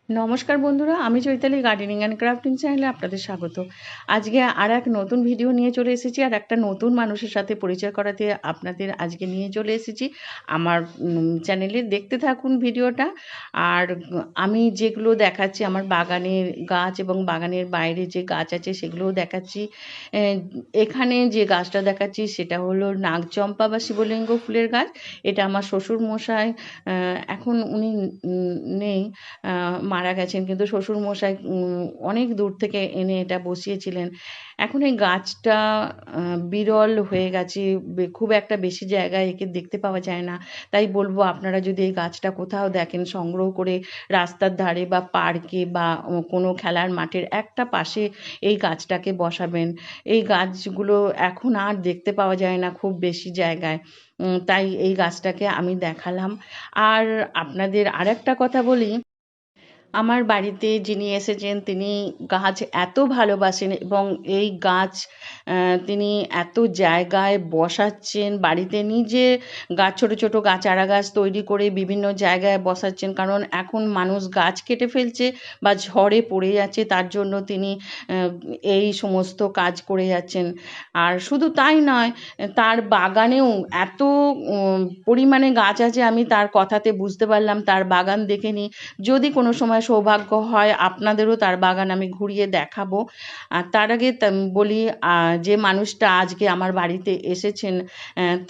নমস্কার বন্ধুরা, আমি চৈতালি গার্ডেনিং অ্যান্ড ক্রাফটিং চ্যানেলে আপনাদের স্বাগত। আজকে আর এক নতুন ভিডিও নিয়ে চলে এসেছি, আর একটা নতুন মানুষের সাথে পরিচয় করাতে আপনাদের আজকে নিয়ে চলে এসেছি। আমার চ্যানেলে দেখতে থাকুন ভিডিওটা। আর আমি যেগুলো দেখাচ্ছি আমার বাগানের গাছ এবং বাগানের বাইরে যে গাছ আছে সেগুলোও দেখাচ্ছি। এখানে যে গাছটা দেখাচ্ছি সেটা হলো নাগচম্পা বা শিবলিঙ্গ ফুলের গাছ। এটা আমার শ্বশুর মশাই, এখন উনি নেই, মারা গেছেন, কিন্তু শ্বশুরমশাই অনেক দূর থেকে এনে এটা বসিয়েছিলেন। এখন এই গাছটা বিরল হয়ে গেছে, খুব একটা বেশি জায়গায় একে দেখতে পাওয়া যায় না। তাই বলবো, আপনারা যদি এই গাছটা কোথাও দেখেন সংগ্রহ করে রাস্তার ধারে বা পার্কে বা কোনো খেলার মাঠের একটা পাশে এই গাছটাকে বসাবেন। এই গাছগুলো এখন আর দেখতে পাওয়া যায় না খুব বেশি জায়গায়, তাই এই গাছটাকে আমি দেখালাম। আর আপনাদের আরেকটা কথা বলি, আমার বাড়িতে যিনি এসেছেন তিনি গাছ এত ভালোবাসেন এবং এই গাছ তিনি এত জায়গায় বসাচ্ছেন, বাড়িতে নিজে গাছ, ছোট ছোট গাছ, চারা গাছ তৈরি করে বিভিন্ন জায়গায় বসাচ্ছেন। কারণ এখন মানুষ গাছ কেটে ফেলছে বা ঝড়ে পড়ে যাচ্ছে, তার জন্য তিনি এই সমস্ত কাজ করে যাচ্ছেন। আর শুধু তাই নয়, তার বাগানেও এত পরিমাণে গাছ আছে, আমি তার কথাতে বুঝতে পারলাম, তার বাগান দেখে নিই। যদি কোনো সময় সৌভাগ্য হয় আপনাদেরও তার বাগান আমি ঘুরিয়ে দেখাবো। আর তার আগে বলি, যে মানুষটা আজকে আমার বাড়িতে এসেছেন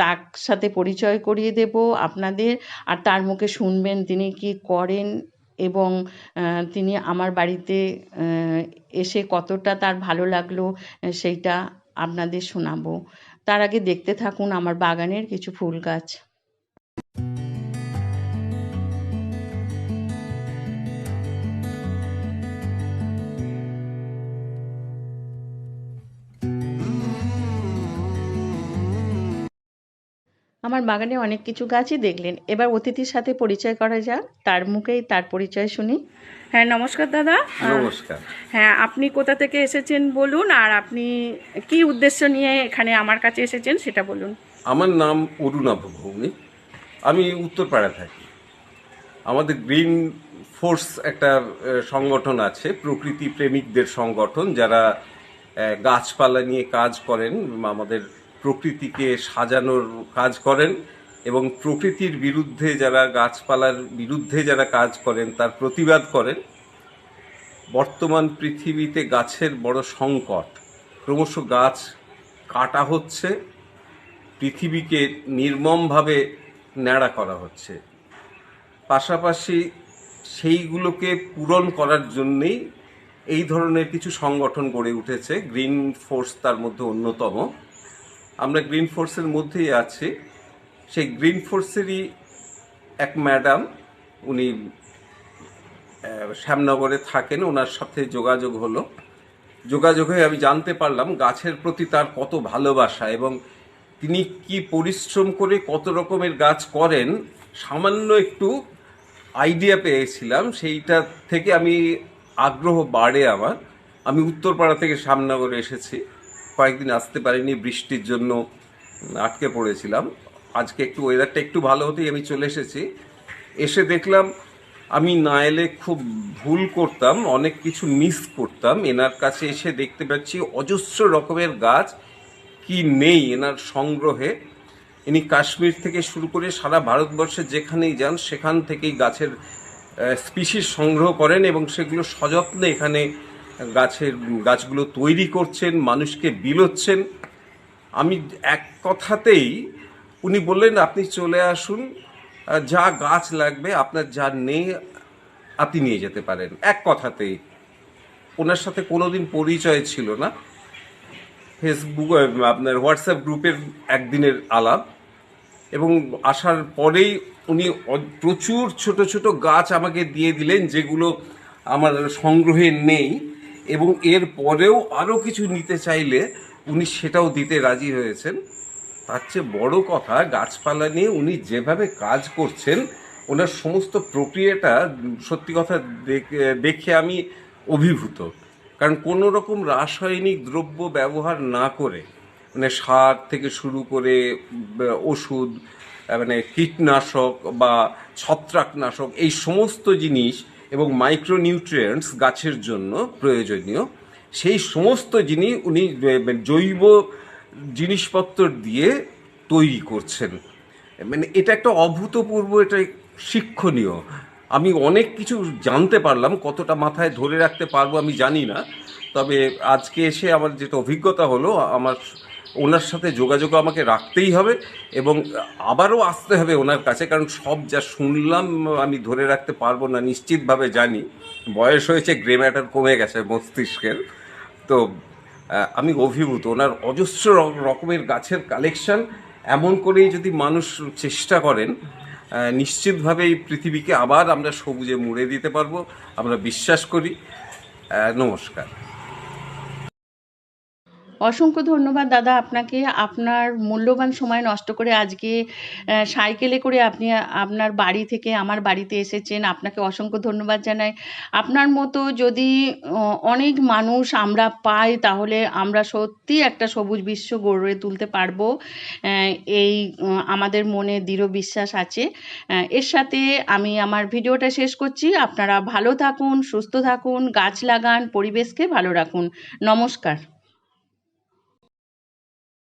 তার সাথে পরিচয় করিয়ে দেব আপনাদের। আর তার মুখে শুনবেন তিনি কি করেন এবং তিনি আমার বাড়িতে এসে কতটা তার ভালো লাগলো সেইটা আপনাদের শোনাবো। তার আগে দেখতে থাকুন আমার বাগানের কিছু ফুল গাছ। আমার বাগানে অনেক কিছু গাছই দেখলেন, এবার অতিথির সাথে পরিচয় করা যাক, তার মুখেই তার পরিচয় শুনি। হ্যাঁ, নমস্কার দাদা। নমস্কার। হ্যাঁ, আপনি কোথা থেকে এসেছেন বলুন, আর আপনি কি উদ্দেশ্য নিয়ে এখানে আমার কাছে এসেছেন সেটা বলুন। আমার নাম অরুণাভ ভৌমিক। আমি উত্তরপাড়া থাকি। আমাদের গ্রিন ফোর্স একটা সংগঠন আছে, প্রকৃতি প্রেমিকদের সংগঠন, যারা গাছপালা নিয়ে কাজ করেন, আমাদের প্রকৃতিকে সাজানোর কাজ করেন এবং প্রকৃতির বিরুদ্ধে যারা, গাছপালার বিরুদ্ধে যারা কাজ করেন তার প্রতিবাদ করেন। বর্তমান পৃথিবীতে গাছের বড় সংকট, ক্রমশ গাছ কাটা হচ্ছে, পৃথিবীকে নির্মমভাবে ন্যাড়া করা হচ্ছে। পাশাপাশি সেইগুলোকে পূরণ করার জন্যেই এই ধরনের কিছু সংগঠন গড়ে উঠেছে, গ্রিন ফোর্স তার মধ্যে অন্যতম। আমরা গ্রিন ফোর্সের মধ্যেই আছি। সেই গ্রিন ফোর্সেরই এক ম্যাডাম, উনি শ্যামনগরে থাকেন, ওনার সাথে যোগাযোগ হলো। যোগাযোগে আমি জানতে পারলাম গাছের প্রতি তার কত ভালোবাসা এবং তিনি কি পরিশ্রম করে কত রকমের গাছ করেন। সামান্য একটু আইডিয়া পেয়েছিলাম, সেইটা থেকে আমি আগ্রহ বাড়ে আমার। আমি উত্তরপাড়া থেকে শ্যামনগরে এসেছি, কয়েকদিন আসতে পারিনি, বৃষ্টির জন্য আটকে পড়েছিলাম। আজকে একটু ওয়েদারটা একটু ভালো হতেই আমি চলে এসেছি। এসে দেখলাম আমি না এলে খুব ভুল করতাম, অনেক কিছু মিস করতাম। এনার কাছে এসে দেখতে পাচ্ছি অজস্র রকমের গাছ কি নেই এনার সংগ্রহে। ইনি কাশ্মীর থেকে শুরু করে সারা ভারতবর্ষে যেখানেই যান সেখান থেকেই গাছের স্পিসিস সংগ্রহ করেন এবং সেগুলো সযত্নে এখানে গাছগুলো তৈরি করছেন, মানুষকে বিলোচ্ছেন। আমি এক কথাতেই, উনি বললেন আপনি চলে আসুন, যা গাছ লাগবে আপনার যা নেই আপনি নিয়ে যেতে পারেন। এক কথাতেই। ওনার সাথে কোনোদিন পরিচয় ছিল না, ফেসবুক আপনার হোয়াটসঅ্যাপ গ্রুপের একদিনের আলাপ, এবং আসার পরেই উনি প্রচুর ছোট ছোট গাছ আমাকে দিয়ে দিলেন যেগুলো আমার সংগ্রহে নেই, এবং এর পরেও আরও কিছু নিতে চাইলে উনি সেটাও দিতে রাজি হয়েছেন। তার চেয়ে বড় কথা, গাছপালা নিয়ে উনি যেভাবে কাজ করছেন, ওনার সমস্ত প্রক্রিয়াটা সত্যি কথা দেখে আমি অভিভূত। কারণ কোনো রকম রাসায়নিক দ্রব্য ব্যবহার না করে, মানে সার থেকে শুরু করে ওষুধ, মানে কীটনাশক বা ছত্রাকনাশক, এই সমস্ত জিনিস এবং মাইক্রোনিউট্রিয়েন্টস গাছের জন্য প্রয়োজনীয় সেই সমস্ত জিনিস উনি জৈব জিনিসপত্র দিয়ে তৈরি করছেন। মানে এটা একটা অভূতপূর্ব, এটা শিক্ষণীয়। আমি অনেক কিছু জানতে পারলাম, কতটা মাথায় ধরে রাখতে পারবো আমি জানি না, তবে আজকে এসে আমার যেটা অভিজ্ঞতা হলো, আমার ওনার সাথে যোগাযোগ আমাকে রাখতেই হবে এবং আবারও আসতে হবে ওনার কাছে, কারণ সব যা শুনলাম আমি ধরে রাখতে পারবো না নিশ্চিতভাবে জানি। বয়স হয়েছে, গ্রে ম্যাটার কমে গেছে মস্তিষ্কের। তো আমি অভিভূত, ওনার অজস্র রকমের গাছের কালেকশন। এমন করেই যদি মানুষ চেষ্টা করেন, নিশ্চিতভাবে এই পৃথিবীকে আবার আমরা সবুজে মুড়ে দিতে পারবো, আমরা বিশ্বাস করি। নমস্কার। অসংখ্য ধন্যবাদ দাদা আপনাকে, আপনার মূল্যবান সময় নষ্ট করে আজকে সাইকেলে করে আপনি আপনার বাড়ি থেকে আমার বাড়িতে এসেছেন। আপনাকে অসংখ্য ধন্যবাদ জানাই। আপনার মতো যদি অনেক মানুষ আমরা পাই, তাহলে আমরা সত্যি একটা সবুজ বিশ্ব গড়ে তুলতে পারবো, এই আমাদের মনে দৃঢ় বিশ্বাস আছে। এর সাথে আমি আমার ভিডিওটা শেষ করছি। আপনারা ভালো থাকুন, সুস্থ থাকুন, গাছ লাগান, পরিবেশকে ভালো রাখুন। নমস্কার।